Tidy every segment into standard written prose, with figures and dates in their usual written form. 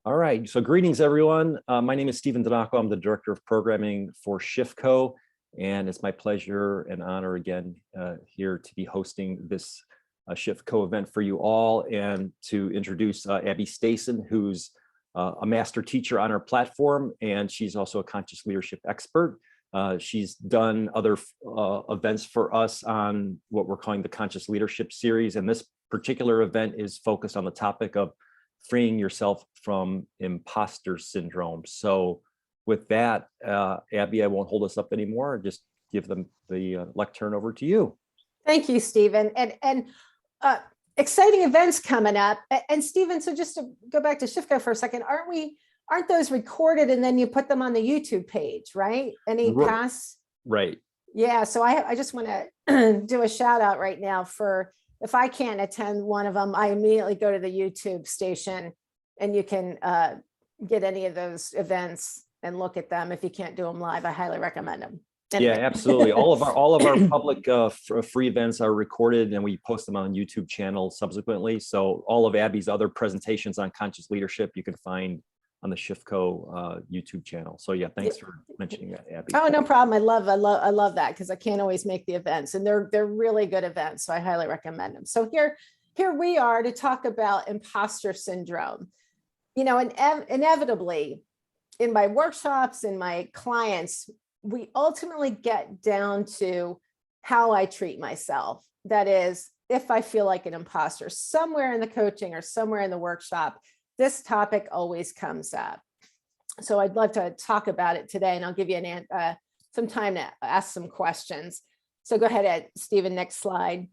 All right, so greetings everyone. My name is Stephen Donaco. I'm the Director of Programming for Shiftco, and it's my pleasure and honor again here to be hosting this Shiftco event for you all, and to introduce Abby Stason, who's a master teacher on our platform, and she's also a conscious leadership expert. She's done other events for us on what we're calling the Conscious Leadership Series, and this particular event is focused on the topic of freeing yourself from imposter syndrome. So with that, Abby, I won't hold us up anymore. Just give them the lectern over to you. Thank you, Stephen. And exciting events coming up. And Stephen, so just to go back to Shiftco for a second, aren't those recorded and then you put them on the YouTube page, right? Any past? Right. Yeah, so I just want to do a shout out right now for, if I can't attend one of them, I immediately go to the YouTube station, and you can get any of those events and look at them. If you can't do them live, I highly recommend them. Anyway. Yeah, absolutely. All of our public free events are recorded, and we post them on YouTube channel subsequently. So all of Abby's other presentations on conscious leadership you can find on the Shiftco YouTube channel. So yeah, thanks for mentioning that, Abby. Oh, no problem. I love that, because I can't always make the events, and they're really good events. So I highly recommend them. So here we are to talk about imposter syndrome. You know, and inevitably in my workshops and my clients, we ultimately get down to how I treat myself. That is, if I feel like an imposter, somewhere in the coaching or somewhere in the workshop, this topic always comes up. So I'd love to talk about it today, and I'll give you some time to ask some questions. So go ahead, Stephen, next slide.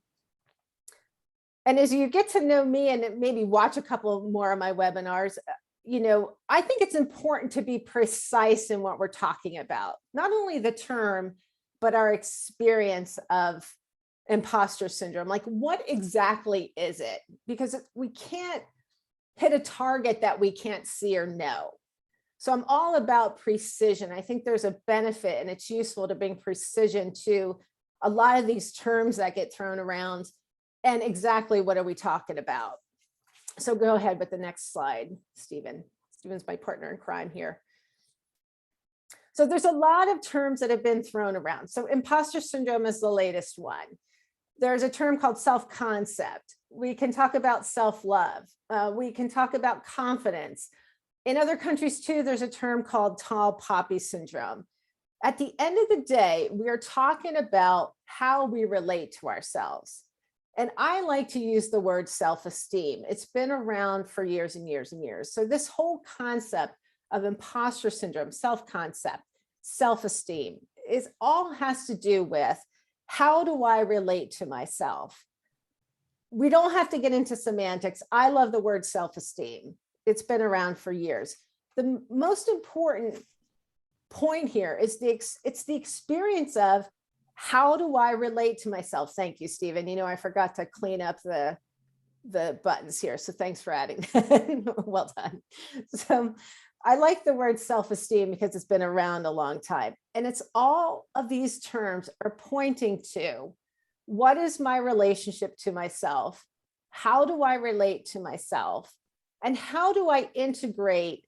And as you get to know me and maybe watch a couple more of my webinars, you know, I think it's important to be precise in what we're talking about. Not only the term, but our experience of imposter syndrome. Like, what exactly is it? Because we can't hit a target that we can't see or know. So I'm all about precision. I think there's a benefit, and it's useful to bring precision to a lot of these terms that get thrown around, and exactly what are we talking about. So go ahead with the next slide, Stephen. Stephen's my partner in crime here. So there's a lot of terms that have been thrown around. So imposter syndrome is the latest one. There's a term called self-concept. We can talk about self-love. We can talk about confidence. In other countries too, there's a term called tall poppy syndrome. At the end of the day, we are talking about how we relate to ourselves. And I like to use the word self-esteem. It's been around for years and years and years. So this whole concept of imposter syndrome, self-concept, self-esteem has to do with, how do I relate to myself? We don't have to get into semantics. I love the word self-esteem. It's been around for years. The most important point here is it's the experience of, how do I relate to myself? Thank you, Stephen. You know, I forgot to clean up the buttons here, so thanks for adding. Well done. So I like the word self-esteem because it's been around a long time. And it's all of these terms are pointing to, what is my relationship to myself? How do I relate to myself? And how do I integrate,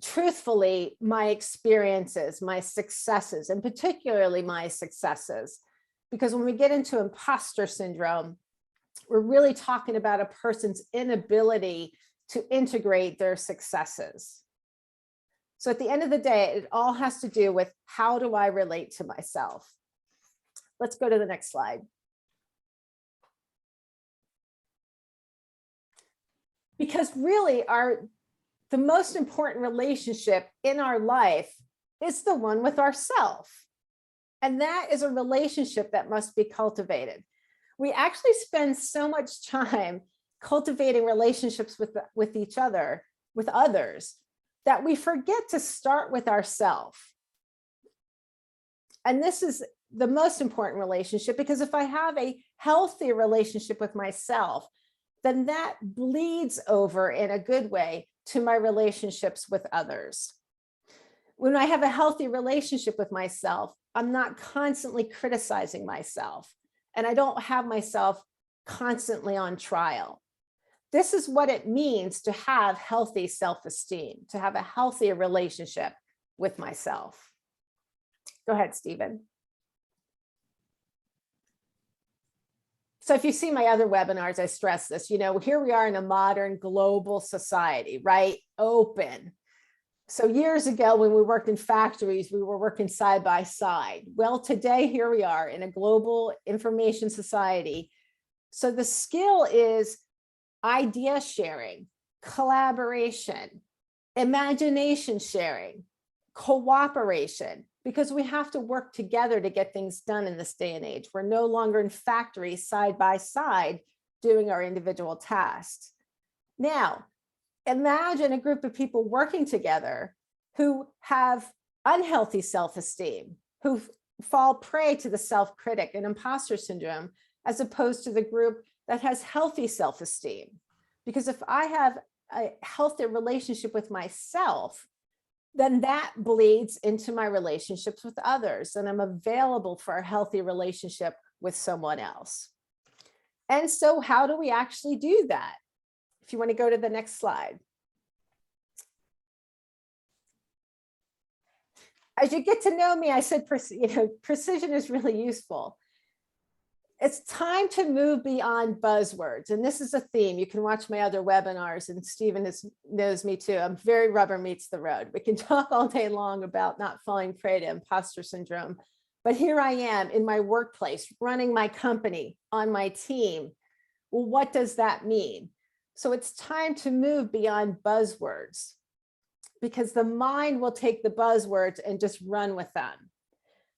truthfully, my experiences, my successes, and particularly my successes? Because when we get into imposter syndrome, we're really talking about a person's inability to integrate their successes. So at the end of the day, it all has to do with, how do I relate to myself? Let's go to the next slide. Because really, the most important relationship in our life is the one with ourself. And that is a relationship that must be cultivated. We actually spend so much time cultivating relationships with each other, with others, that we forget to start with ourselves. And this is the most important relationship, because if I have a healthy relationship with myself, then that bleeds over in a good way to my relationships with others. When I have a healthy relationship with myself, I'm not constantly criticizing myself, and I don't have myself constantly on trial. This is what it means to have healthy self-esteem, to have a healthier relationship with myself. Go ahead, Stephen. So if you see my other webinars, I stress this, here we are in a modern global society, right? Open. So years ago, when we worked in factories, we were working side by side. Well, today, here we are in a global information society. So the skill is idea sharing, collaboration, imagination sharing, cooperation, because we have to work together to get things done in this day and age. We're no longer in factories side by side doing our individual tasks. Now, imagine a group of people working together who have unhealthy self-esteem, who fall prey to the self-critic and imposter syndrome, as opposed to the group that has healthy self-esteem. Because if I have a healthy relationship with myself, then that bleeds into my relationships with others, and I'm available for a healthy relationship with someone else. And so how do we actually do that? If you want to go to the next slide. As you get to know me, I said, precision is really useful. It's time to move beyond buzzwords. And this is a theme. You can watch my other webinars, and Stephen knows me too. I'm very rubber meets the road. We can talk all day long about not falling prey to imposter syndrome. But here I am in my workplace, running my company, on my team. Well, what does that mean? So it's time to move beyond buzzwords, because the mind will take the buzzwords and just run with them.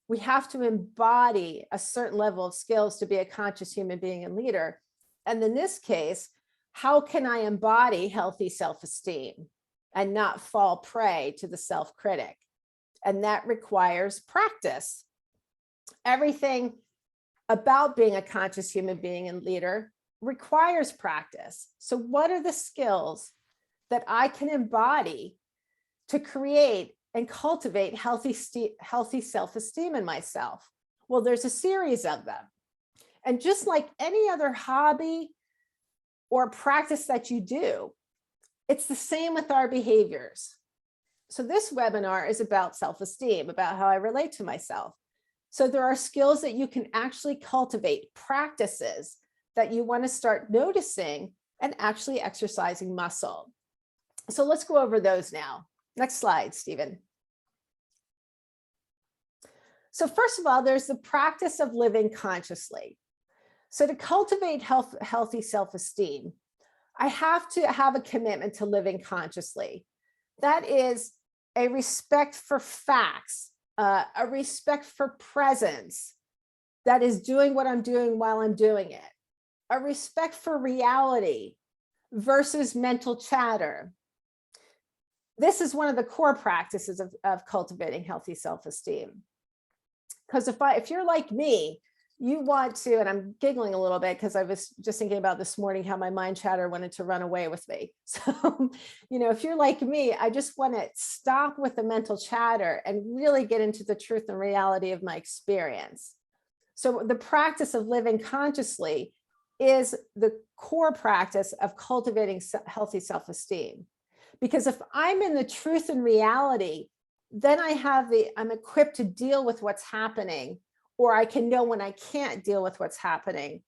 We have to embody a certain level of skills to be a conscious human being and leader. And in this case, how can I embody healthy self-esteem and not fall prey to the self-critic? And that requires practice. Everything about being a conscious human being and leader requires practice. So what are the skills that I can embody to create and cultivate healthy self-esteem in myself? Well, there's a series of them. And just like any other hobby or practice that you do, it's the same with our behaviors. So this webinar is about self-esteem, about how I relate to myself. So there are skills that you can actually cultivate, practices that you want to start noticing and actually exercising muscle. So let's go over those now. Next slide, Stephen. So first of all, there's the practice of living consciously. So to cultivate healthy self-esteem, I have to have a commitment to living consciously. That is a respect for facts, a respect for presence, that is doing what I'm doing while I'm doing it, a respect for reality versus mental chatter. This is one of the core practices of cultivating healthy self-esteem. Because if you're like me, you want to, and I'm giggling a little bit because I was just thinking about this morning how my mind chatter wanted to run away with me. So, if you're like me, I just want to stop with the mental chatter and really get into the truth and reality of my experience. So the practice of living consciously is the core practice of cultivating healthy self-esteem. Because if I'm in the truth and reality, then I'm equipped to deal with what's happening, or I can know when I can't deal with what's happening.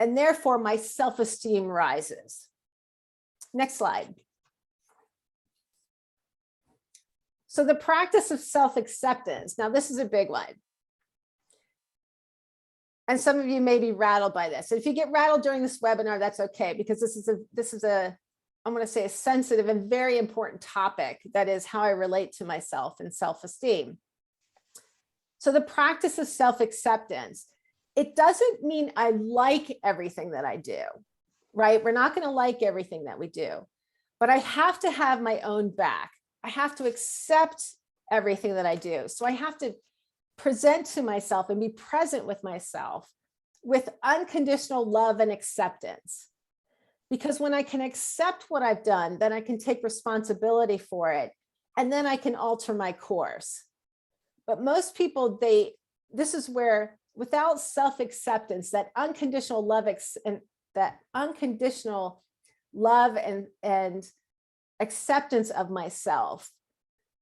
And therefore my self-esteem rises. Next slide. So the practice of self-acceptance. Now this is a big one. And some of you may be rattled by this. And if you get rattled during this webinar, that's okay, because this is a I'm going to say a sensitive and very important topic, that is how I relate to myself and self-esteem. So the practice of self-acceptance, it doesn't mean I like everything that I do, right? We're not going to like everything that we do, but I have to have my own back. I have to accept everything that I do. So I have to present to myself and be present with myself with unconditional love and acceptance. Because when I can accept what I've done, then I can take responsibility for it, and then I can alter my course. But most people, this is where, without self-acceptance, that unconditional love and that unconditional love and acceptance of myself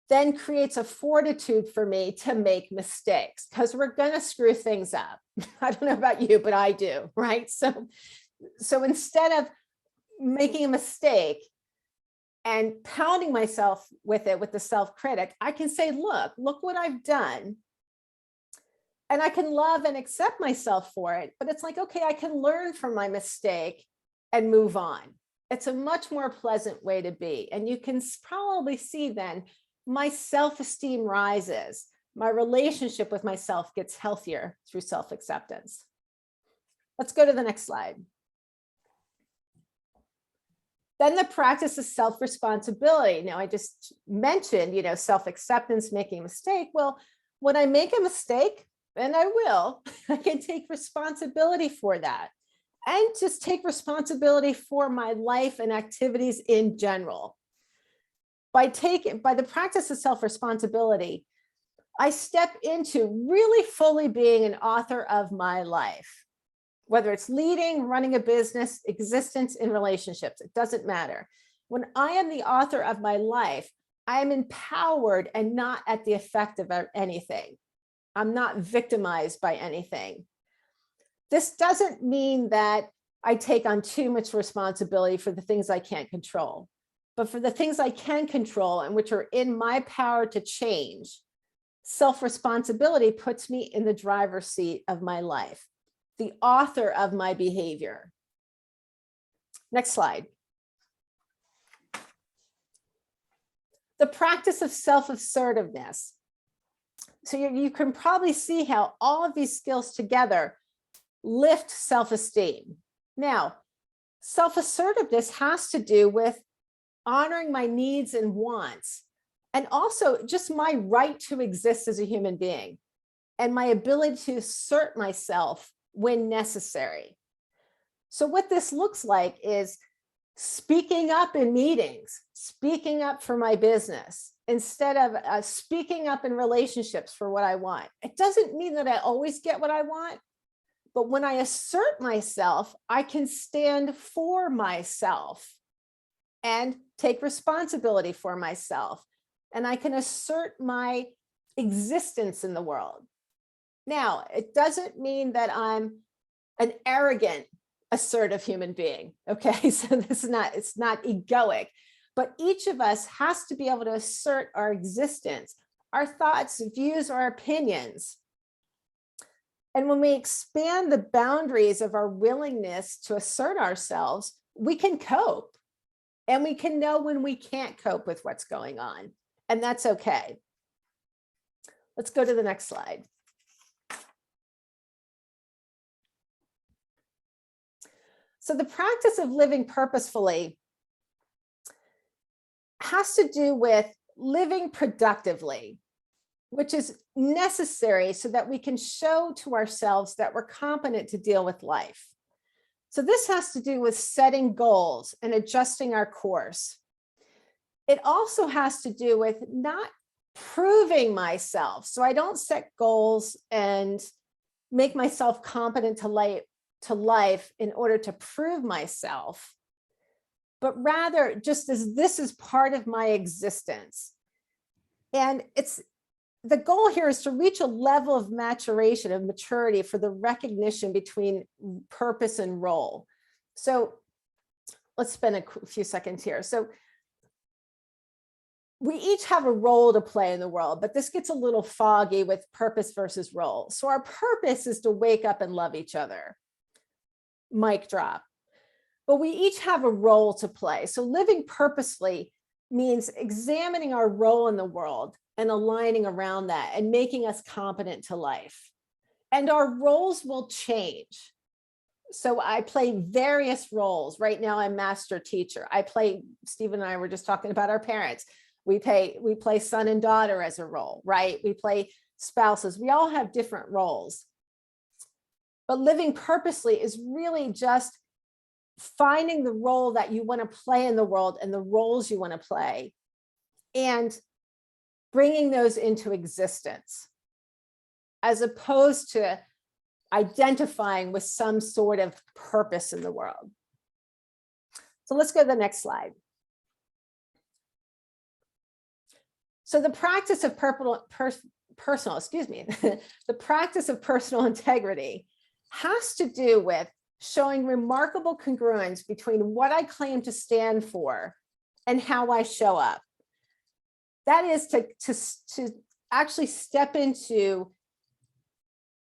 then creates a fortitude for me to make mistakes, because we're going to screw things up. I don't know about you, but I do, right? So instead of making a mistake and pounding myself with it, with the self-critic, I can say, look what I've done. And I can love and accept myself for it. But it's like, okay, I can learn from my mistake and move on. It's a much more pleasant way to be. And you can probably see then my self-esteem rises. My relationship with myself gets healthier through self-acceptance. Let's go to the next slide. Then the practice of self-responsibility. Now, I just mentioned, self-acceptance, making a mistake. Well, when I make a mistake, and I will, I can take responsibility for that and just take responsibility for my life and activities in general. By the practice of self-responsibility, I step into really fully being an author of my life, whether it's leading, running a business, existence in relationships, it doesn't matter. When I am the author of my life, I am empowered and not at the effect of anything. I'm not victimized by anything. This doesn't mean that I take on too much responsibility for the things I can't control, but for the things I can control and which are in my power to change, self-responsibility puts me in the driver's seat of my life, the author of my behavior. Next slide. The practice of self-assertiveness. So you can probably see how all of these skills together lift self-esteem. Now, self-assertiveness has to do with honoring my needs and wants, and also just my right to exist as a human being and my ability to assert myself when necessary. So what this looks like is speaking up in meetings, speaking up for my business, instead of speaking up in relationships for what I want. It doesn't mean that I always get what I want, but when I assert myself, I can stand for myself and take responsibility for myself. And I can assert my existence in the world. Now, it doesn't mean that I'm an arrogant, assertive human being. Okay, so it's not egoic, but each of us has to be able to assert our existence, our thoughts, views, our opinions. And when we expand the boundaries of our willingness to assert ourselves, we can cope, and we can know when we can't cope with what's going on, and that's okay. Let's go to the next slide. So the practice of living purposefully has to do with living productively, which is necessary so that we can show to ourselves that we're competent to deal with life. So this has to do with setting goals and adjusting our course. It also has to do with not proving myself. So I don't set goals and make myself competent to life in order to prove myself, but rather just as this is part of my existence. And the goal here is to reach a level of maturation, of maturity for the recognition between purpose and role. So let's spend a few seconds here. So we each have a role to play in the world, but this gets a little foggy with purpose versus role. So our purpose is to wake up and love each other. Mic drop. But we each have a role to play. So living purposefully means examining our role in the world and aligning around that and making us competent to life. And our roles will change. So I play various roles. Right now I'm master teacher. Stephen and I were just talking about our parents. We play son and daughter as a role, right? We play spouses. We all have different roles. But living purposely is really just finding the role that you want to play in the world and the roles you want to play and bringing those into existence, as opposed to identifying with some sort of purpose in the world. So let's go to the next slide. So the practice of the practice of personal integrity has to do with showing remarkable congruence between what I claim to stand for and how I show up. That is to actually step into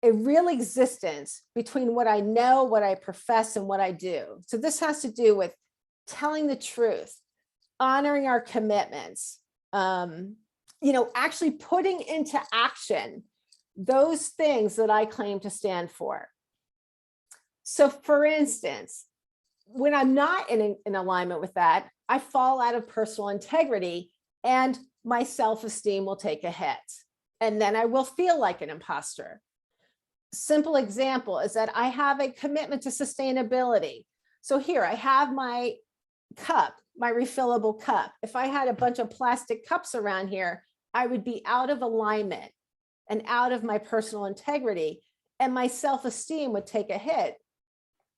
a real existence between what I know, what I profess, and what I do. So this has to do with telling the truth, honoring our commitments, actually putting into action those things that I claim to stand for. So for instance, when I'm not in alignment with that, I fall out of personal integrity and my self-esteem will take a hit. And then I will feel like an imposter. Simple example is that I have a commitment to sustainability. So here I have my cup, my refillable cup. If I had a bunch of plastic cups around here, I would be out of alignment and out of my personal integrity, and my self-esteem would take a hit.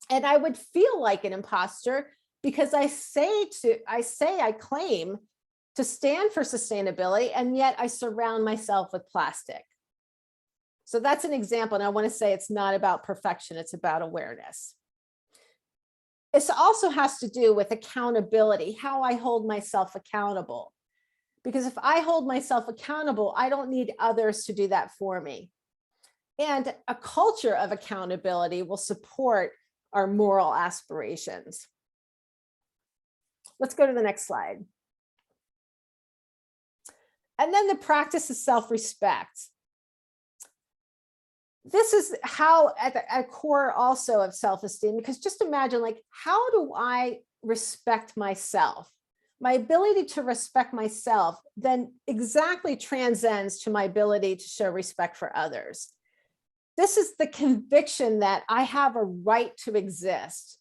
And I would feel like an imposter because I claim to stand for sustainability, and yet I surround myself with plastic. So that's an example. And I want to say it's not about perfection, it's about awareness. This also has to do with accountability, how I hold myself accountable. Because if I hold myself accountable, I don't need others to do that for me. And a culture of accountability will support our moral aspirations. Let's go to the next slide. And then the practice of self-respect. This is how at the core also of self-esteem, because just imagine, like, how do I respect myself? My ability to respect myself then exactly transcends to my ability to show respect for others. This is the conviction that I have a right to exist.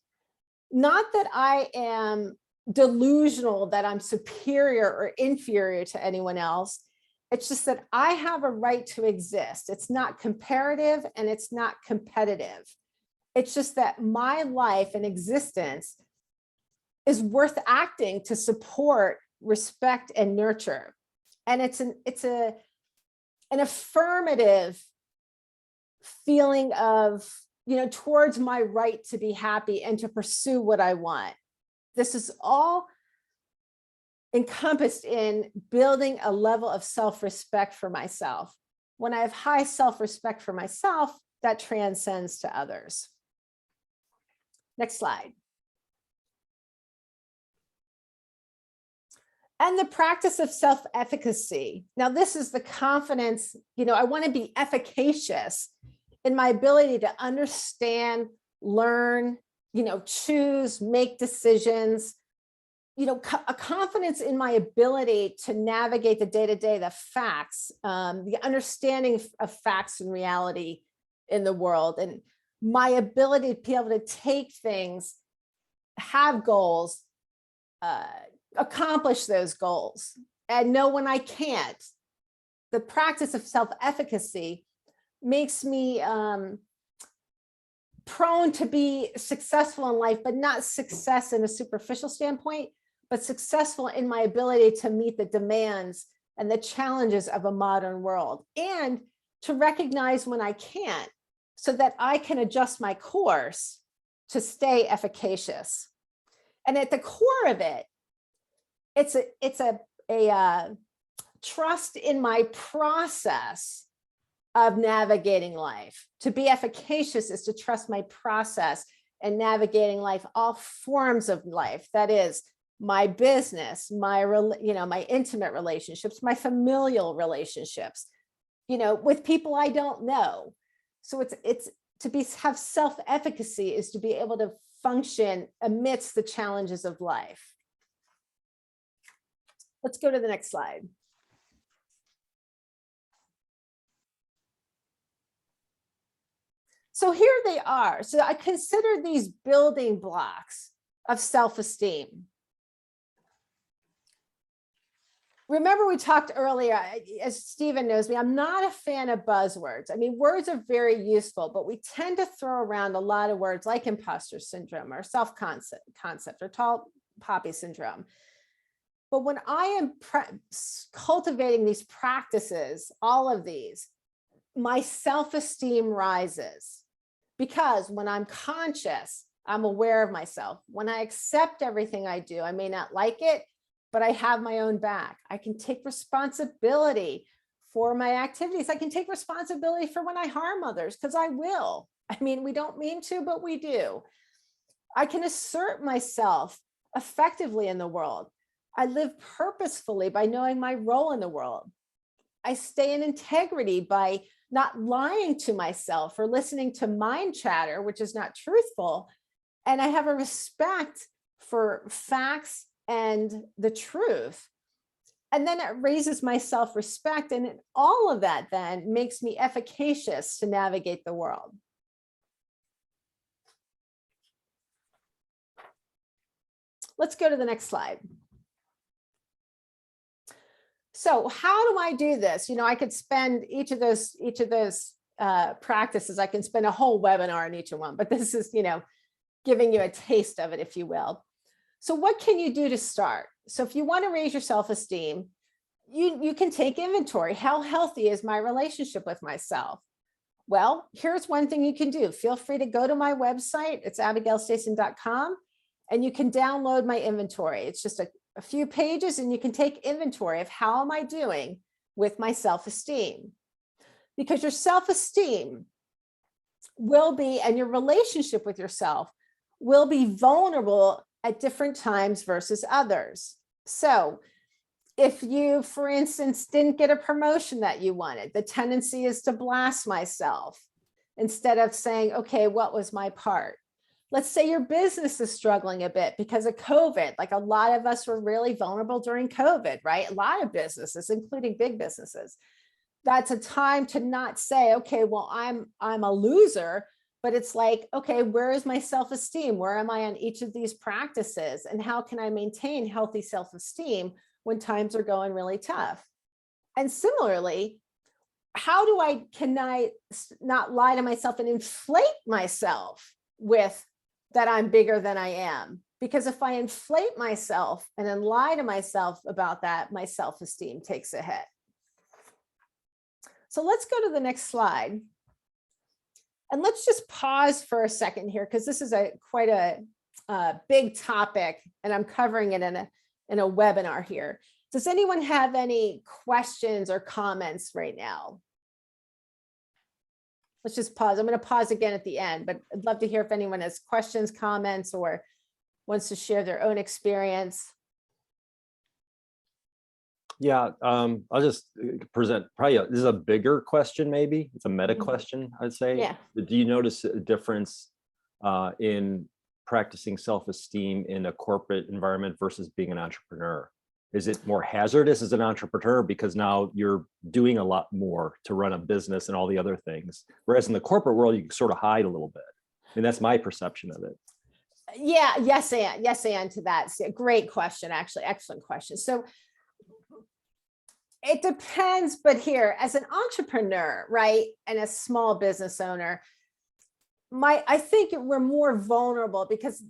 Not that I am delusional that I'm superior or inferior to anyone else. It's just that I have a right to exist. It's not comparative and it's not competitive. It's just that my life and existence is worth acting to support, respect, and nurture. And it's an affirmative feeling of, towards my right to be happy and to pursue what I want. This is all encompassed in building a level of self-respect for myself. When I have high self-respect for myself, that transcends to others. Next slide. And the practice of self-efficacy. Now, this is the confidence, I want to be efficacious in my ability to understand, learn, choose, make decisions, a confidence in my ability to navigate the day-to-day, the facts, the understanding of facts and reality in the world, and my ability to be able to take things, have goals, accomplish those goals, and know when I can't. The practice of self-efficacy makes me prone to be successful in life, but not success in a superficial standpoint, but successful in my ability to meet the demands and the challenges of a modern world, and to recognize when I can't, so that I can adjust my course to stay efficacious. And at the core of it, it's a trust in my process of navigating life. To be efficacious is to trust my process and navigating life, all forms of life. That is my business, my intimate relationships, my familial relationships, with people I don't know. So it's to have self-efficacy is to be able to function amidst the challenges of life. Let's go to the next slide. So here they are. So I consider these building blocks of self-esteem. Remember, we talked earlier, as Stephen knows me, I'm not a fan of buzzwords. I mean, words are very useful, but we tend to throw around a lot of words like imposter syndrome or self-concept or poppy syndrome. But when I am cultivating these practices, all of these, my self-esteem rises, because when I'm conscious, I'm aware of myself. When I accept everything I do, I may not like it, but I have my own back. I can take responsibility for my activities. I can take responsibility for when I harm others, because I will. I mean, we don't mean to, but we do. I can assert myself effectively in the world. I live purposefully by knowing my role in the world. I stay in integrity by not lying to myself or listening to mind chatter, which is not truthful. And I have a respect for facts and the truth. And then it raises my self-respect. And all of that then makes me efficacious to navigate the world. Let's go to the next slide. So how do I do this? You know, I could spend each of those practices. I can spend a whole webinar on each of one, but this is, you know, giving you a taste of it, if you will. So what can you do to start? So if you want to raise your self-esteem, you can take inventory. How healthy is my relationship with myself? Well, here's one thing you can do. Feel free to go to my website. It's abigailstason.com, and you can download my inventory. It's just a few pages, and you can take inventory of how am I doing with my self-esteem, because your self-esteem will be, and your relationship with yourself will be vulnerable at different times versus others. So if you, for instance, didn't get a promotion that you wanted, the tendency is to blast myself instead of saying, okay, what was my part? Let's say your business is struggling a bit because of COVID. Like a lot of us were really vulnerable during COVID, right? A lot of businesses, including big businesses. That's a time to not say, okay, well, I'm a loser, but it's like, okay, where is my self-esteem? Where am I on each of these practices? And how can I maintain healthy self-esteem when times are going really tough? And similarly, can I not lie to myself and inflate myself with that I'm bigger than I am? Because if I inflate myself and then lie to myself about that, my self-esteem takes a hit. So let's go to the next slide. And let's just pause for a second here, because this is quite a big topic, and I'm covering it in a webinar here. Does anyone have any questions or comments right now? Let's just pause. I'm going to pause again at the end, but I'd love to hear if anyone has questions, comments, or wants to share their own experience. Yeah, I'll just present probably this is a bigger question, maybe. It's a meta question, I'd say. Yeah. Do you notice a difference in practicing self-esteem in a corporate environment versus being an entrepreneur? Is it more hazardous as an entrepreneur because now you're doing a lot more to run a business and all the other things? Whereas in the corporate world, you can sort of hide a little bit. And that's my perception of it. Yeah, yes, and to that. Great question, actually, excellent question. So it depends, but here, as an entrepreneur, right, and a small business owner, I think we're more vulnerable because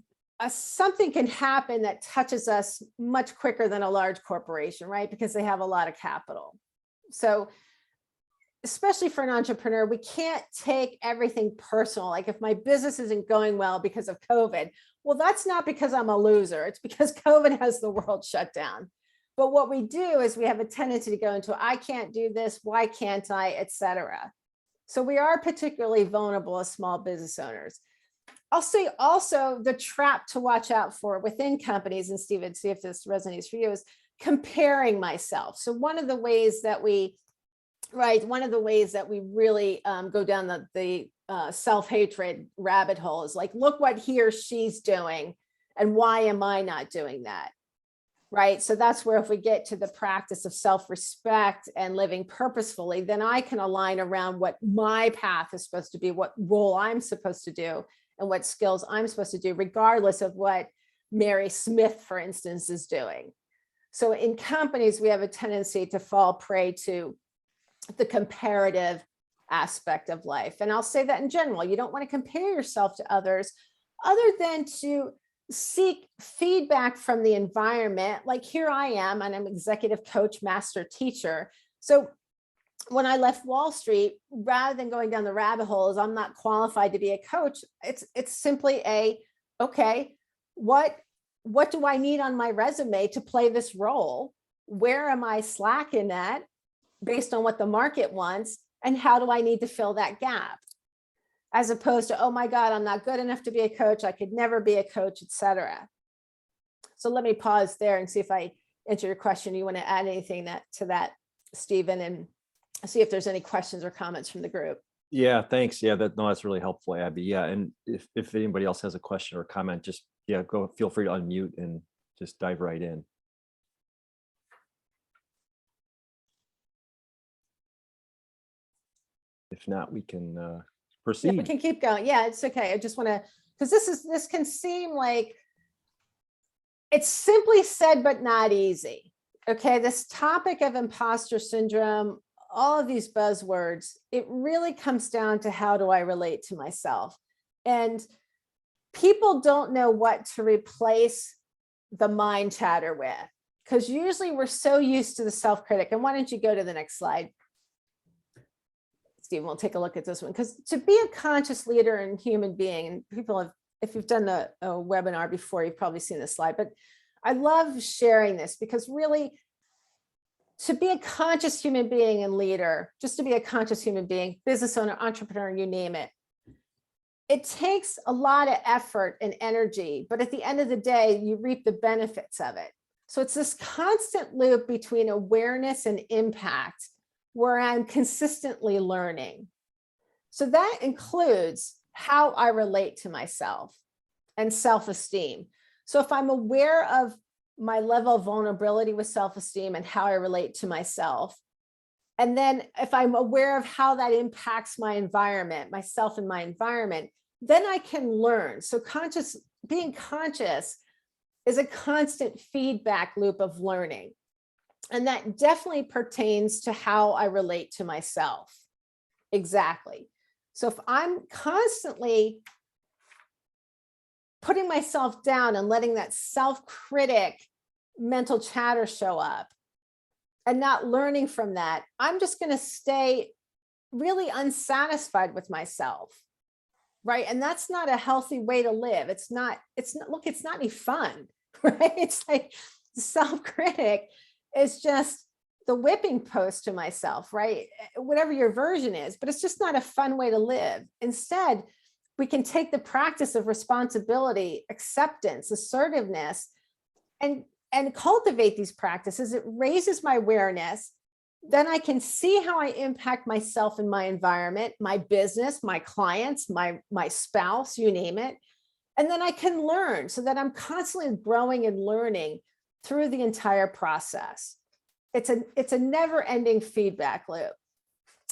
something can happen that touches us much quicker than a large corporation, right? Because they have a lot of capital. So especially for an entrepreneur, we can't take everything personal. Like if my business isn't going well because of COVID, well, that's not because I'm a loser. It's because COVID has the world shut down. But what we do is we have a tendency to go into, I can't do this, why can't I, etc. So we are particularly vulnerable as small business owners. I'll say also the trap to watch out for within companies, and Stephen, see if this resonates for you, is comparing myself. So one of the ways that we really go down the self-hatred rabbit hole is like, look what he or she's doing, and why am I not doing that? Right. So that's where if we get to the practice of self-respect and living purposefully, then I can align around what my path is supposed to be, what role I'm supposed to do, and what skills I'm supposed to do, regardless of what Mary Smith, for instance, is doing. So in companies, we have a tendency to fall prey to the comparative aspect of life. And I'll say that in general, you don't want to compare yourself to others other than to seek feedback from the environment. Like here I am, and I'm executive coach, master teacher. So when I left Wall Street, rather than going down the rabbit holes, I'm not qualified to be a coach. It's simply okay, what do I need on my resume to play this role? Where am I slacking at based on what the market wants? And how do I need to fill that gap? As opposed to, oh my God, I'm not good enough to be a coach. I could never be a coach, etc. So let me pause there and see if I answer your question. You want to add anything to that, Stephen, and see if there's any questions or comments from the group. Yeah, thanks. Yeah, that's really helpful, Abby. Yeah, and if anybody else has a question or comment, just feel free to unmute and just dive right in. If not, we can proceed. Yeah, we can keep going. Yeah, it's okay. I just want to, because this can seem like it's simply said, but not easy. Okay, this topic of imposter syndrome, all of these buzzwords, it really comes down to how do I relate to myself? And people don't know what to replace the mind chatter with, because usually we're so used to the self-critic. And why don't you go to the next slide? Stephen, we'll take a look at this one, because to be a conscious leader and human being, and people have, if you've done a webinar before, you've probably seen this slide, but I love sharing this because really, to be a conscious human being and leader, just to be a conscious human being, business owner, entrepreneur, you name it, it takes a lot of effort and energy, but at the end of the day, you reap the benefits of it. So it's this constant loop between awareness and impact where I'm consistently learning. So that includes how I relate to myself and self-esteem. So if I'm aware of my level of vulnerability with self-esteem and how I relate to myself, and then if I'm aware of how that impacts my environment, myself and my environment, then I can learn. So being conscious is a constant feedback loop of learning. And that definitely pertains to how I relate to myself. Exactly. So if I'm constantly putting myself down and letting that self-critic mental chatter show up and not learning from that, I'm just going to stay really unsatisfied with myself. Right. And that's not a healthy way to live. It's not any fun, right? It's like self-critic is just the whipping post to myself, right? Whatever your version is, but it's just not a fun way to live. Instead, we can take the practice of responsibility, acceptance, assertiveness, and cultivate these practices. It raises my awareness. Then I can see how I impact myself and my environment, my business, my clients, my spouse, you name it. And then I can learn so that I'm constantly growing and learning through the entire process. It's a never-ending feedback loop.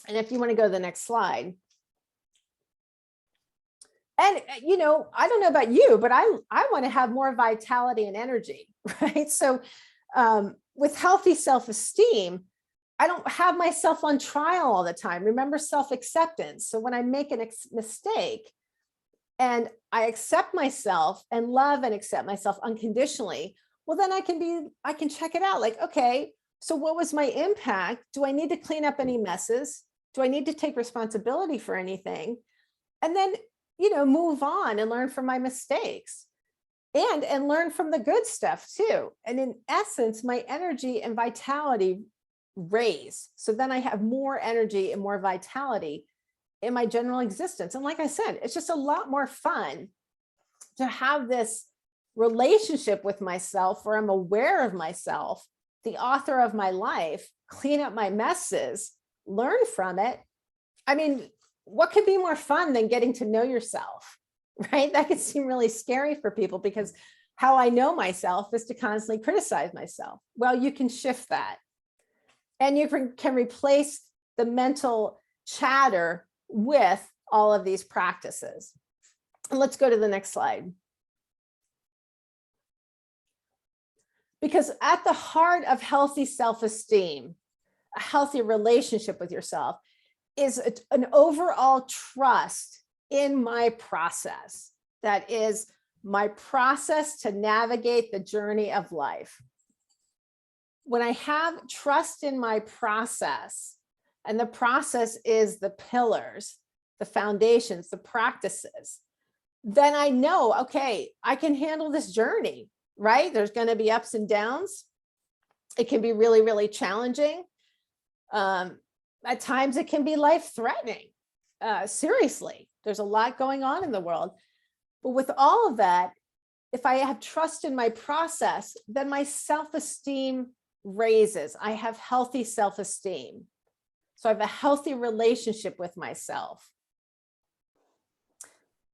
And if you want to go to the next slide. And, you know, I don't know about you, but I want to have more vitality and energy, right? So with healthy self-esteem, I don't have myself on trial all the time. Remember self-acceptance. So when I make a mistake and I accept myself and love and accept myself unconditionally, well, then I can check it out. Like, okay, so what was my impact? Do I need to clean up any messes? Do I need to take responsibility for anything? And then, you know, move on and learn from my mistakes and learn from the good stuff too. And in essence, my energy and vitality raise. So then I have more energy and more vitality in my general existence. And like I said, it's just a lot more fun to have this relationship with myself where I'm aware of myself, the author of my life, clean up my messes, learn from it. I mean, what could be more fun than getting to know yourself, right? That could seem really scary for people because how I know myself is to constantly criticize myself. Well, you can shift that. And you can replace the mental chatter with all of these practices. Let's go to the next slide. Because at the heart of healthy self-esteem, a healthy relationship with yourself, is an overall trust in my process that is my process to navigate the journey of life. When I have trust in my process, and the process is the pillars, the foundations, the practices, then I know, okay, I can handle this journey, right? There's going to be ups and downs. It can be really, really challenging. At times it can be life-threatening. Seriously, there's a lot going on in the world. But with all of that, if I have trust in my process, then my self-esteem raises. I have healthy self-esteem. So I have a healthy relationship with myself.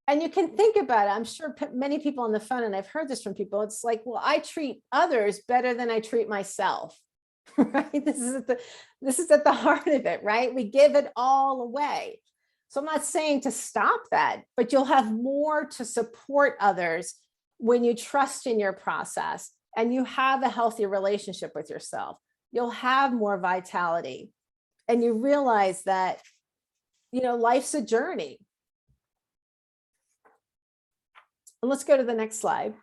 And you can think about it. I'm sure many people on the phone, and I've heard this from people, it's like, well, I treat others better than I treat myself, right? This is at the heart of it, right? We give it all away. So I'm not saying to stop that, but you'll have more to support others when you trust in your process and you have a healthy relationship with yourself. You'll have more vitality, and you realize that, you know, life's a journey. And let's go to the next slide.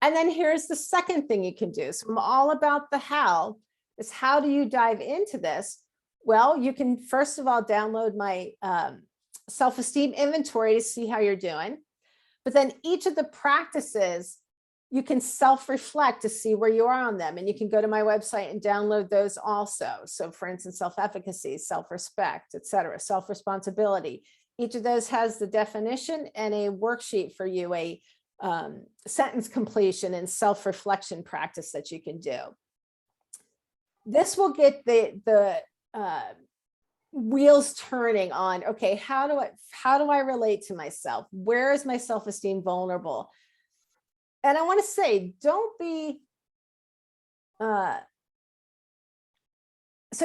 And then here's the second thing you can do. So I'm all about the how. Is how do you dive into this? Well, you can first of all download my self-esteem inventory to see how you're doing. But then each of the practices, you can self-reflect to see where you are on them. And you can go to my website and download those also. So for instance, self-efficacy, self-respect, etc., self-responsibility. Each of those has the definition and a worksheet for you, a sentence completion and self-reflection practice that you can do. This will get the wheels turning on, okay, how do I relate to myself? Where is my self-esteem vulnerable? And I want to say, don't be, so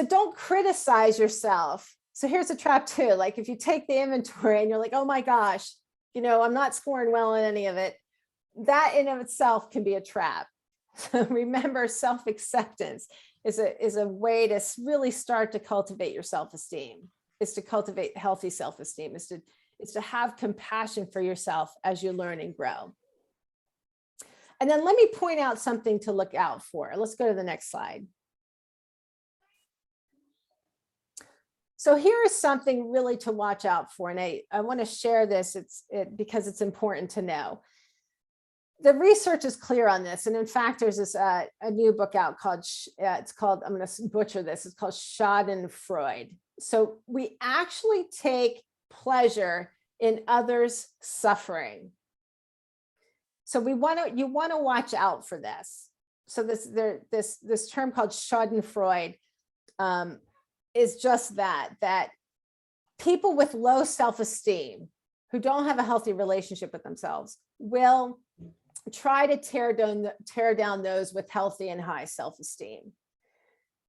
don't criticize yourself. So here's a trap too. Like if you take the inventory and you're like, oh my gosh, you know, I'm not scoring well in any of it. That in of itself can be a trap. So remember, self-acceptance is a way to really start to cultivate your self-esteem. Is to cultivate healthy self-esteem. Is to have compassion for yourself as you learn and grow. And then let me point out something to look out for. Let's go to the next slide. So here is something really to watch out for. And I want to share this because it's important to know. The research is clear on this. And in fact, there's this a new book out called, I'm going to butcher this, it's called Schadenfreude. So we actually take pleasure in others' suffering. So you want to watch out for this. So this term called Schadenfreude is just that people with low self-esteem who don't have a healthy relationship with themselves will try to tear down those with healthy and high self-esteem.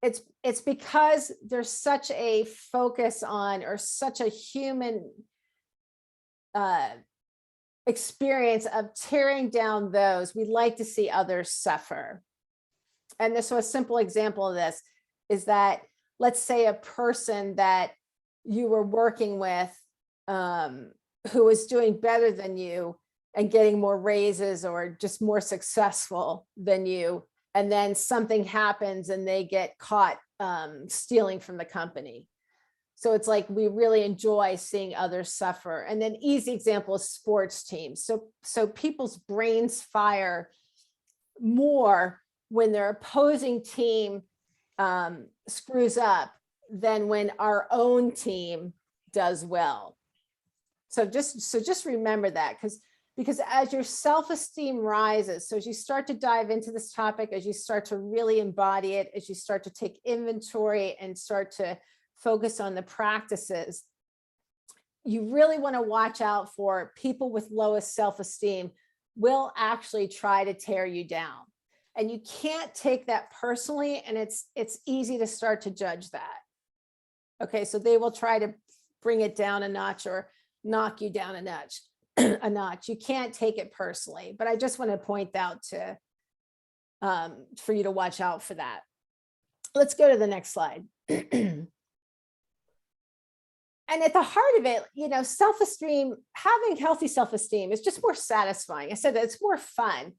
It's because there's such a focus on, or such a human experience of tearing down those. We like to see others suffer. And so a simple example of this is that, let's say a person that you were working with who was doing better than you and getting more raises or just more successful than you, and then something happens and they get caught stealing from the company. So it's like we really enjoy seeing others suffer. And then easy example is sports teams. So people's brains fire more when their opposing team screws up than when our own team does well. So just remember that, because as your self-esteem rises, so as you start to dive into this topic, as you start to really embody it, as you start to take inventory and start to focus on the practices, you really want to watch out for people with lowest self-esteem will actually try to tear you down. And you can't take that personally, and it's easy to start to judge that. Okay, so they will try to bring it down a notch or knock you down a notch. You can't take it personally, but I just want to point out to for you to watch out for that. Let's go to the next slide. And at the heart of it, self-esteem, having healthy self-esteem is just more satisfying. I said that it's more fun.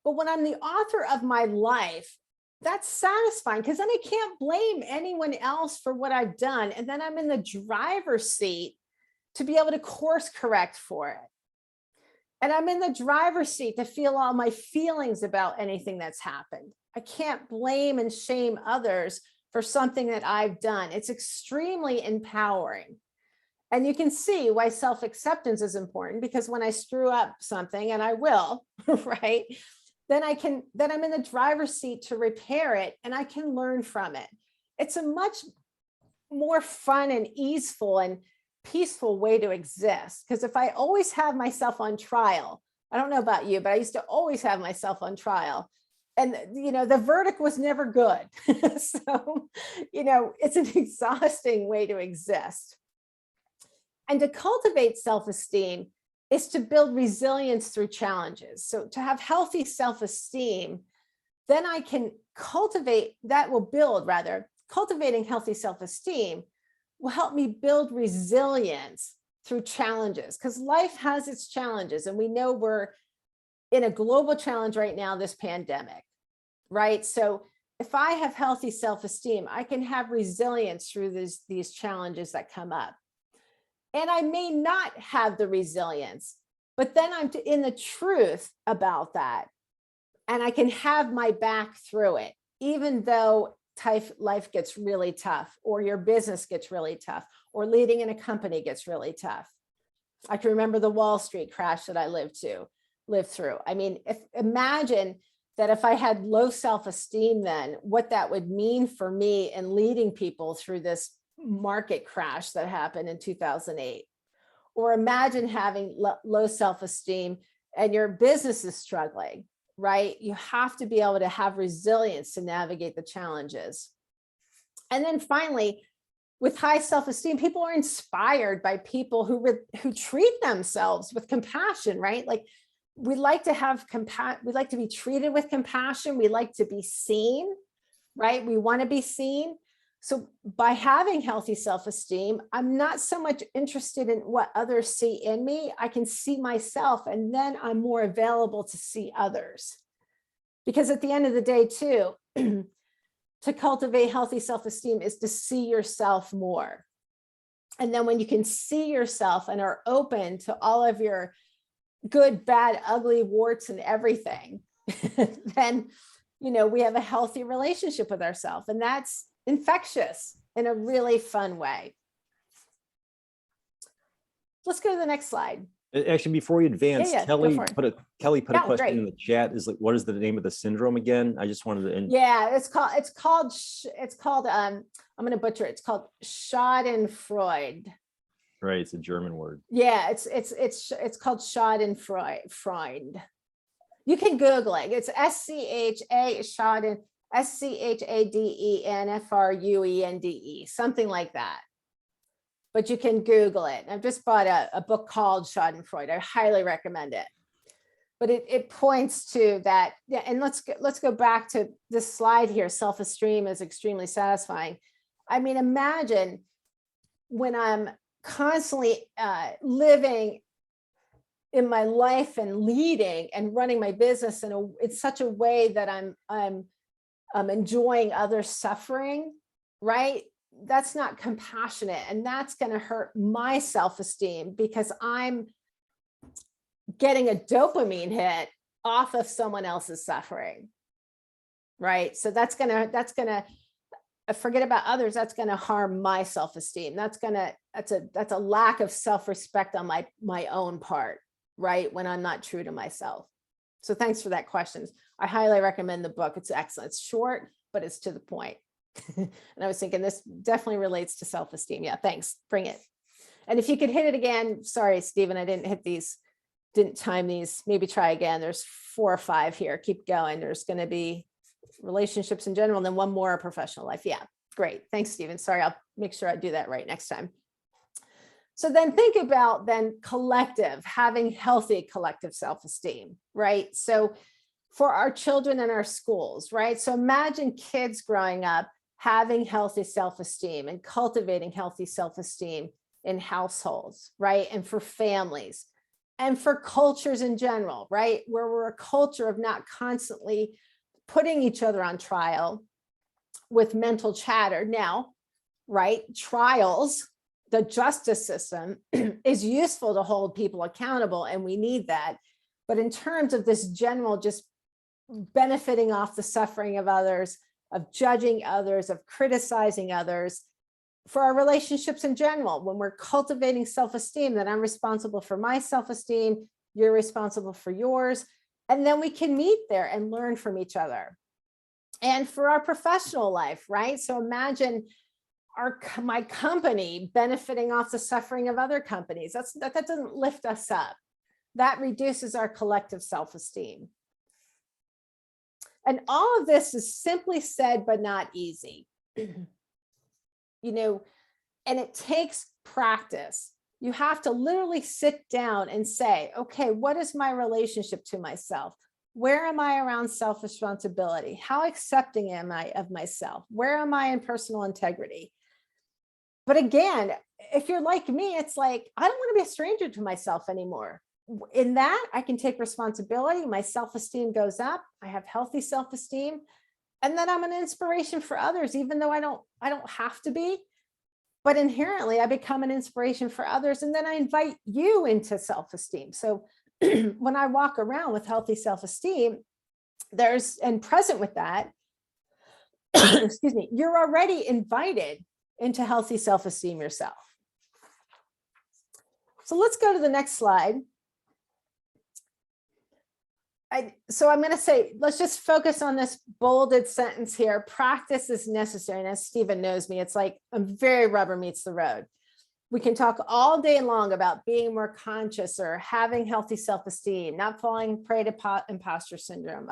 But when I'm the author of my life, that's satisfying because then I can't blame anyone else for what I've done. And then I'm in the driver's seat to be able to course correct for it. And I'm in the driver's seat to feel all my feelings about anything that's happened. I can't blame and shame others for something that I've done. It's extremely empowering. And you can see why self-acceptance is important, because when I screw up something, and I will, right? Then I'm in the driver's seat to repair it, and I can learn from it. It's a much more fun and easeful and peaceful way to exist. Because if I always have myself on trial, I don't know about you, but I used to always have myself on trial. And, the verdict was never good. So, it's an exhausting way to exist. And to cultivate self-esteem is to build resilience through challenges. So to have healthy self-esteem, then I can cultivating healthy self-esteem will help me build resilience through challenges, because life has its challenges. And we know we're in a global challenge right now, this pandemic, right? So if I have healthy self-esteem, I can have resilience through these challenges that come up. And I may not have the resilience, but then I'm in the truth about that. And I can have my back through it, even though life gets really tough, or your business gets really tough, or leading in a company gets really tough. I can remember the Wall Street crash that I lived through. I mean, imagine that if I had low self-esteem, then what that would mean for me in leading people through this market crash that happened in 2008. Or imagine having low self-esteem and your business is struggling, right? You have to be able to have resilience to navigate the challenges. And then finally, with high self-esteem, people are inspired by people who treat themselves with compassion, right? Like, we like to have we like to be treated with compassion. We like to be seen, right? We want to be seen. So by having healthy self-esteem, I'm not so much interested in what others see in me. I can see myself, and then I'm more available to see others. Because at the end of the day, too, to cultivate healthy self-esteem is to see yourself more. And then when you can see yourself and are open to all of your good, bad, ugly, warts and everything, then, we have a healthy relationship with ourselves. And that's infectious in a really fun way. Let's go to the next slide. Actually, before you advance, Kelly put a question great. in the chat. Is like, what is the name of the syndrome again? I just wanted to. Yeah, it's called. I'm going to butcher it. It's called Schadenfreude. Right, it's a German word. Yeah, it's called Schadenfreude. You can Google it. It's Schadenfruende, something like that. But you can Google it. I've just bought a book called Schadenfreude. I highly recommend it. But it points to that. Yeah, and let's go back to this slide here. Self-esteem is extremely satisfying. I mean, imagine when I'm constantly living in my life and leading and running my business in such a way that I'm enjoying others' suffering, right? That's not compassionate, and that's going to hurt my self-esteem because I'm getting a dopamine hit off of someone else's suffering, right? So that's gonna forget about others. That's going to harm my self-esteem. That's a lack of self-respect on my own part, right? When I'm not true to myself. So thanks for that question. I highly recommend the book. It's excellent. It's short, but it's to the point. And I was thinking this definitely relates to self-esteem. Yeah, thanks. Bring it. And if you could hit it again, sorry, Stephen, I didn't hit these, didn't time these. Maybe try again. There's 4 or 5 here. Keep going. There's going to be relationships in general, and then one more professional life. Yeah, great. Thanks, Stephen. Sorry, I'll make sure I do that right next time. So then think about having healthy collective self-esteem, right? So for our children in our schools, right? So imagine kids growing up having healthy self-esteem and cultivating healthy self-esteem in households, right? And for families and for cultures in general, right? Where we're a culture of not constantly putting each other on trial with mental chatter. Now, right, trials, the justice system is useful to hold people accountable, and we need that. But in terms of this general just benefiting off the suffering of others, of judging others, of criticizing others, for our relationships in general, when we're cultivating self-esteem, that I'm responsible for my self-esteem, you're responsible for yours, and then we can meet there and learn from each other. And for our professional life, right? So imagine my company benefiting off the suffering of other companies. That doesn't lift us up. That reduces our collective self-esteem. And all of this is simply said, but not easy. You know, and it takes practice. You have to literally sit down and say, okay, what is my relationship to myself? Where am I around self-responsibility? How accepting am I of myself? Where am I in personal integrity? But again, if you're like me, it's like, I don't want to be a stranger to myself anymore. In that, I can take responsibility. My self-esteem goes up. I have healthy self-esteem. And then I'm an inspiration for others, even though I don't have to be. But inherently, I become an inspiration for others. And then I invite you into self-esteem. So when I walk around with healthy self-esteem, and present with that, excuse me, you're already invited into healthy self-esteem yourself. So let's go to the next slide. So I'm going to say, let's just focus on this bolded sentence here. Practice is necessary. And as Stephen knows me, it's like I'm very rubber meets the road. We can talk all day long about being more conscious or having healthy self-esteem, not falling prey to imposter syndrome,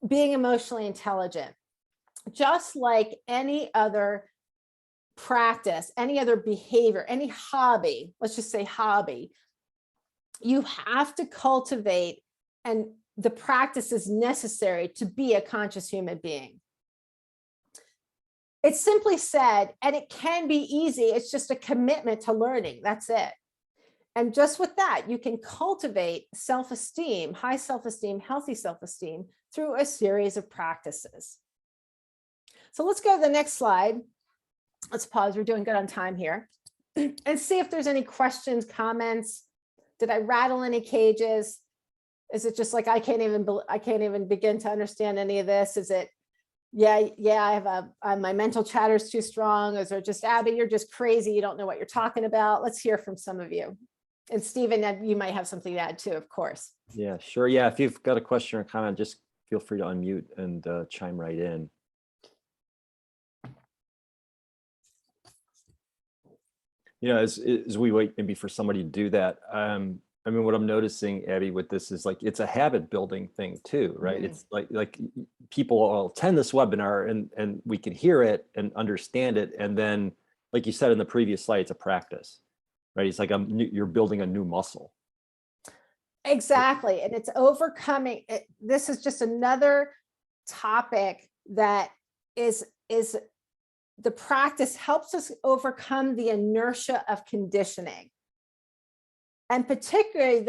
being emotionally intelligent. Just like any other practice, any other behavior, any hobby, let's just say hobby, you have to cultivate, and the practice is necessary to be a conscious human being. It's simply said, and it can be easy. It's just a commitment to learning. That's it. And just with that, you can cultivate self-esteem, high self-esteem, healthy self-esteem through a series of practices. So let's go to the next slide. Let's pause. We're doing good on time here. And see if there's any questions, comments. Did I rattle any cages? Is it just like, I can't even begin to understand any of this? Is it, yeah, I have my mental chatter is too strong? Is it just, Abby, you're just crazy. You don't know what you're talking about? Let's hear from some of you. And Stephen, you might have something to add too, of course. Yeah, sure. Yeah, if you've got a question or comment, just feel free to unmute and chime right in. You know, as we wait maybe for somebody to do that, I mean, what I'm noticing, Abby, with this is like, it's a habit building thing too, right? Mm-hmm. It's like people will attend this webinar and we can hear it and understand it. And then, like you said in the previous slide, it's a practice, right? It's like you're building a new muscle. Exactly. And it's overcoming it. This is just another topic that is the practice helps us overcome the inertia of conditioning. And particularly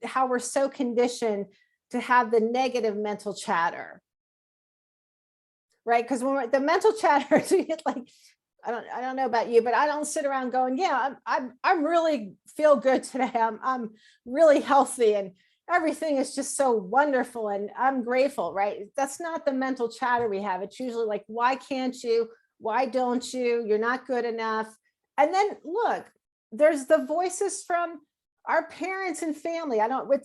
how we're so conditioned to have the negative mental chatter, right? Because when the mental chatter, like, I don't know about you, but I don't sit around going, yeah, I'm really feel good today. I'm really healthy and everything is just so wonderful and I'm grateful, right? That's not the mental chatter we have. It's usually like, why can't you? Why don't you? You're not good enough. And then look, there's the voices from our parents and family.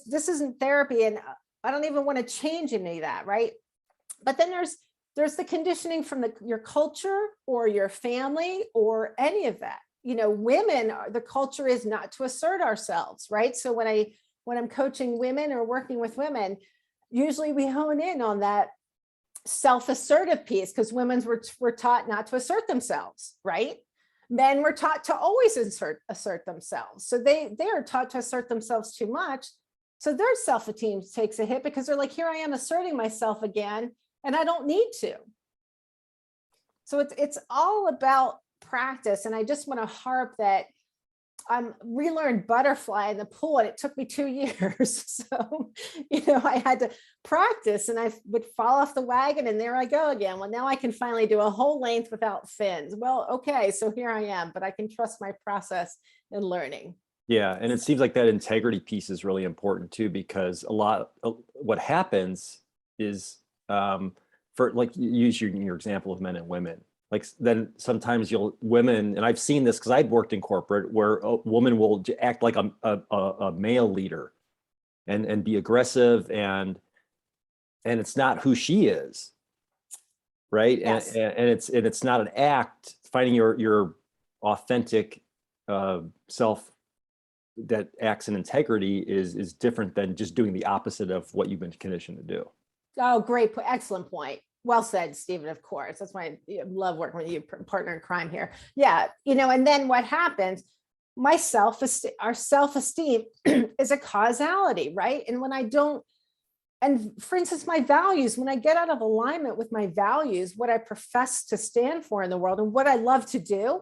This isn't therapy and I don't even want to change any of that, right? But then there's the conditioning from your culture or your family or any of that. You know, women, the culture is not to assert ourselves, right? So when I'm coaching women or working with women, usually we hone in on that self-assertive piece because women were taught not to assert themselves, right? Men were taught to always assert themselves. So they are taught to assert themselves too much. So their self-esteem takes a hit because they're like, here I am asserting myself again, and I don't need to. So it's all about practice. And I just want to harp that I'm relearned butterfly in the pool, and it took me 2 years. So, I had to practice, and I would fall off the wagon, and there I go again. Well, now I can finally do a whole length without fins. Well, okay, so here I am, but I can trust my process in learning. Yeah, and it seems like that integrity piece is really important too, because what happens is, for like, you use your example of men and women. Like, then sometimes women, and I've seen this because I've worked in corporate, where a woman will act like a male leader and be aggressive, and it's not who she is, right? Yes. And it's not an act. Finding your authentic self that acts in integrity is different than just doing the opposite of what you've been conditioned to do. Oh, great. Excellent point. Well said, Stephen, of course. That's why I love working with you, partner in crime here. Yeah. And then what happens, our self-esteem is a causality, right? And when I don't, and for instance, my values, when I get out of alignment with my values, what I profess to stand for in the world and what I love to do,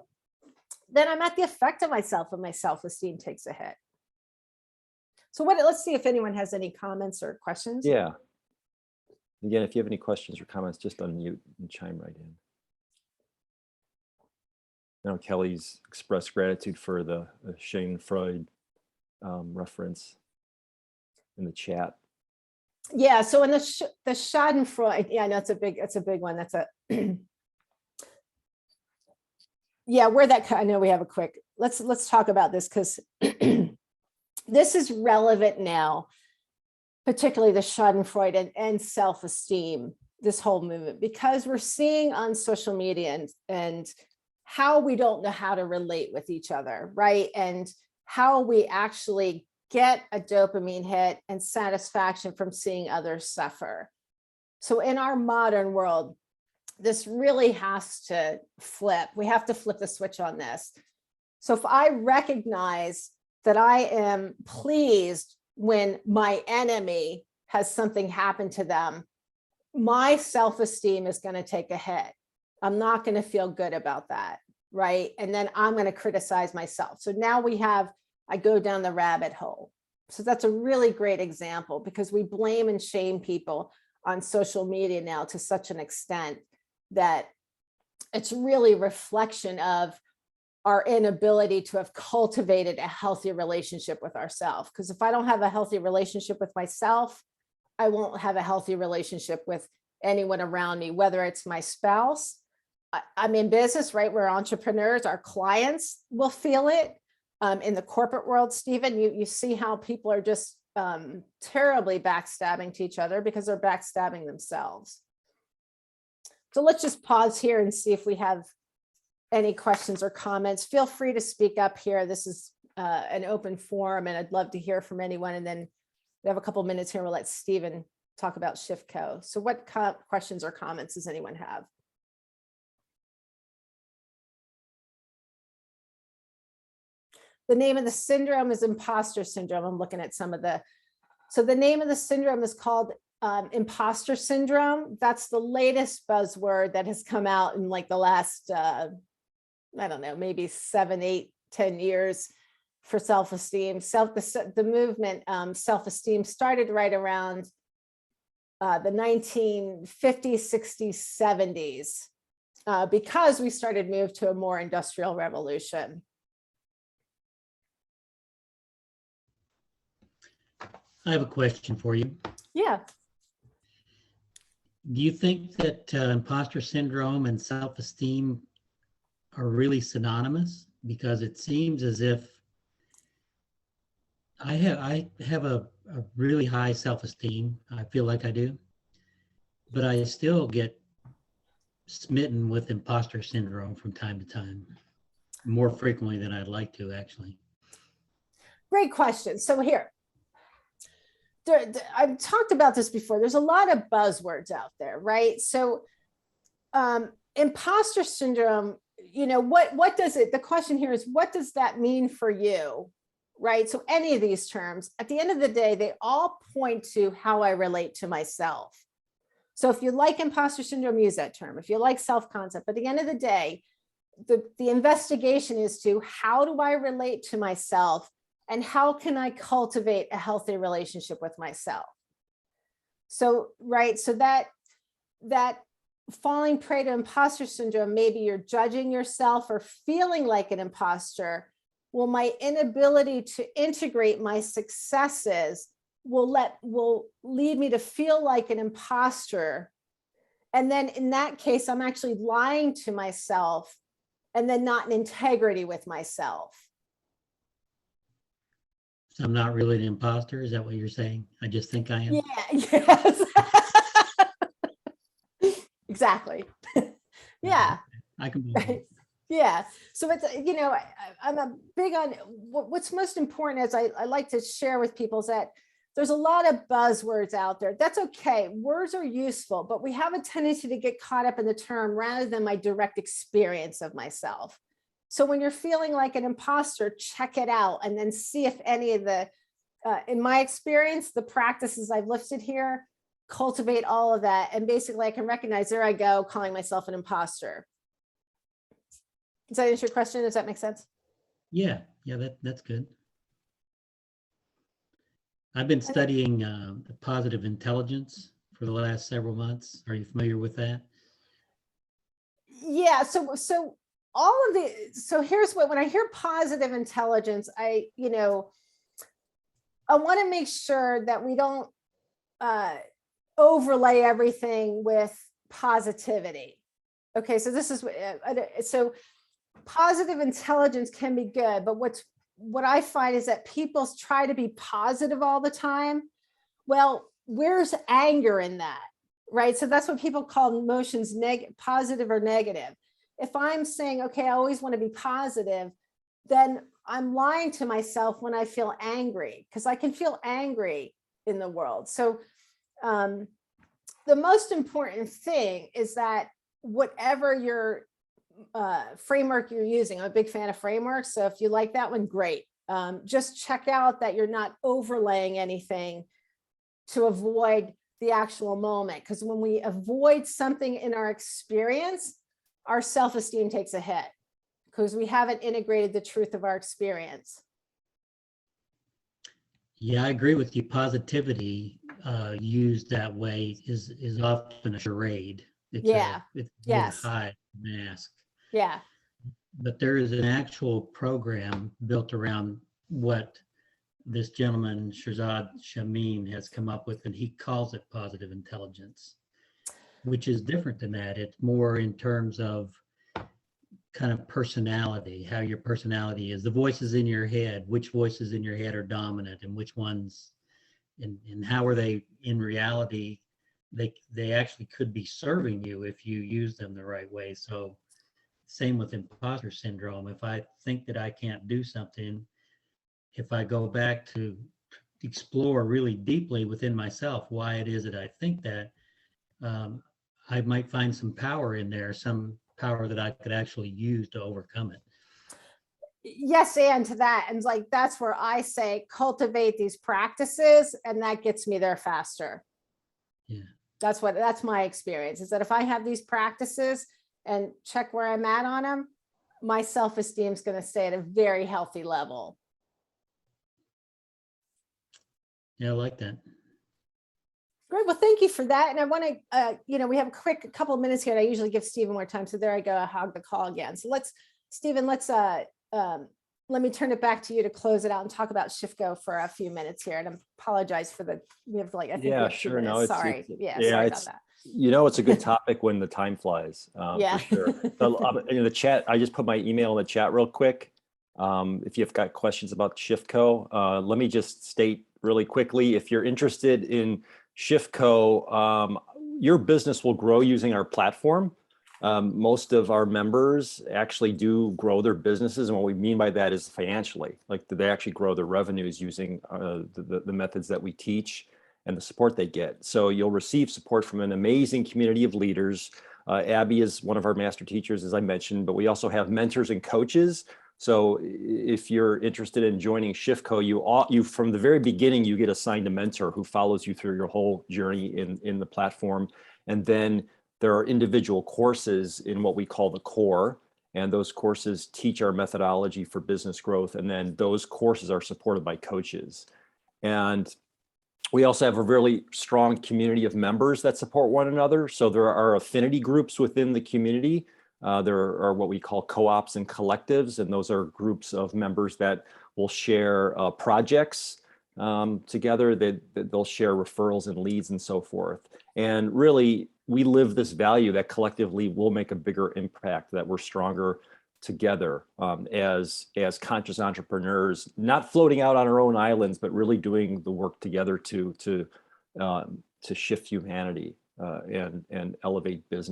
then I'm at the effect of myself, and my self-esteem takes a hit. So let's see if anyone has any comments or questions. Yeah. Again, if you have any questions or comments, just unmute and chime right in. Now, Kelly's expressed gratitude for the Schadenfreude reference in the chat. Yeah. So in the Schadenfreude, yeah, no, it's a big one. That's a yeah. I know we have a quick. Let's talk about this, because this is relevant now, particularly the Schadenfreude and self-esteem, this whole movement, because we're seeing on social media and how we don't know how to relate with each other, right? And how we actually get a dopamine hit and satisfaction from seeing others suffer. So in our modern world, this really has to flip. We have to flip the switch on this. So if I recognize that I am pleased when my enemy has something happen to them, my self-esteem is going to take a hit. I'm not going to feel good about that, right? And then I'm going to criticize myself. So now I go down the rabbit hole. So that's a really great example, because we blame and shame people on social media now to such an extent that it's really a reflection of our inability to have cultivated a healthy relationship with ourselves. Because if I don't have a healthy relationship with myself, I won't have a healthy relationship with anyone around me, whether it's my spouse. I'm in business, right? We're entrepreneurs. Our clients will feel it. In the corporate world, Stephen, you see how people are just terribly backstabbing to each other because they're backstabbing themselves. So let's just pause here and see if we have any questions or comments. Feel free to speak up here. This is an open forum, and I'd love to hear from anyone. And then we have a couple minutes here. We'll let Stephen talk about ShiftCo. So what questions or comments does anyone have? The name of the syndrome is Imposter Syndrome. I'm looking at so the name of the syndrome is called Imposter Syndrome. That's the latest buzzword that has come out in like the last, I don't know, maybe 7, 8, 10 years for self-esteem. The movement, self-esteem, started right around the 1950s, 60s, 70s, because we started move to a more industrial revolution. I have a question for you. Yeah. Do you think that imposter syndrome and self-esteem are really synonymous? Because it seems as if I have a really high self-esteem. I feel like I do, but I still get smitten with imposter syndrome from time to time, more frequently than I'd like to, actually. Great question. So here, I've talked about this before. There's a lot of buzzwords out there, right? So imposter syndrome, what does it, the question here is, what does that mean for you, right? So any of these terms, at the end of the day, they all point to how I relate to myself. So if you like imposter syndrome, use that term. If you like self-concept, but at the end of the day, the investigation is to how do I relate to myself and how can I cultivate a healthy relationship with myself? So, right, so that falling prey to imposter syndrome, maybe you're judging yourself or feeling like an imposter. Well, my inability to integrate my successes will lead me to feel like an imposter. And then in that case, I'm actually lying to myself and then not in integrity with myself. So I'm not really an imposter. Is that what you're saying? I just think I am. Yeah, yes. Exactly. Yeah. I can believe it. Yeah. So it's, I'm a big on what's most important as I like to share with people is that there's a lot of buzzwords out there. That's okay. Words are useful, but we have a tendency to get caught up in the term rather than my direct experience of myself. So when you're feeling like an imposter, check it out and then see if any of the, in my experience, the practices I've listed here, cultivate all of that. And basically I can recognize, there I go, calling myself an imposter. Does that answer your question? Does that make sense? Yeah, that's good. I've been studying the positive intelligence for the last several months. Are you familiar with that? Yeah. So all of the, so here's what, when I hear positive intelligence, I want to make sure that we don't overlay everything with positivity. Okay. So this is, so positive intelligence can be good, but what I find is that people try to be positive all the time. Well, where's anger in that? Right. So that's what people call emotions, positive or negative. If I'm saying, okay, I always want to be positive, then I'm lying to myself when I feel angry, because I can feel angry in the world. So the most important thing is that whatever your framework you're using, I'm a big fan of frameworks. So if you like that one, great. Just check out that you're not overlaying anything to avoid the actual moment. Because when we avoid something in our experience, our self-esteem takes a hit because we haven't integrated the truth of our experience. Yeah, I agree with you. Positivity used that way is often a charade. It's it's Yes. a high mask. Yeah. But there is an actual program built around what this gentleman, Shazad Shamin, has come up with, and he calls it positive intelligence, which is different than that. It's more in terms of kind of personality, how your personality is, the voices in your head, which voices in your head are dominant and which ones, and how are they in reality, they actually could be serving you if you use them the right way. So same with imposter syndrome. If I think that I can't do something, if I go back to explore really deeply within myself why it is that I think that, I might find some power in there, some power that I could actually use to overcome it. Yes, and to that, and like that's where I say cultivate these practices, and that gets me there faster. Yeah, that's my experience, is that if I have these practices and check where I'm at on them, my self-esteem is going to stay at a very healthy level. yeah, I like that. Great. Well, thank you for that. And I want to, we have a couple of minutes here, and I usually give Stephen more time. So there I go. I hog the call again. So Stephen, let me turn it back to you to close it out and talk about ShiftGo for a few minutes here. And I apologize for we have like, I think we have 2 minutes. No, sorry. yeah, sorry about that. It's a good topic when the time flies, Yeah. for sure. So in the chat, I just put my email in the chat real quick. If you've got questions about ShiftGo, let me just state really quickly, if you're interested in ShiftGo, your business will grow using our platform. Most of our members actually do grow their businesses. And what we mean by that is financially, like they actually grow their revenues using the methods that we teach and the support they get. So you'll receive support from an amazing community of leaders. Abby is one of our master teachers, as I mentioned, but we also have mentors and coaches. So if you're interested in joining ShiftGo, you from the very beginning, you get assigned a mentor who follows you through your whole journey in the platform. And then there are individual courses in what we call the core. And those courses teach our methodology for business growth. And then those courses are supported by coaches. And we also have a really strong community of members that support one another. So there are affinity groups within the community. There are what we call co-ops and collectives, and those are groups of members that will share projects together. They'll share referrals and leads and so forth. And really, we live this value that collectively we'll make a bigger impact, that we're stronger together as conscious entrepreneurs, not floating out on our own islands, but really doing the work together to shift humanity and elevate business.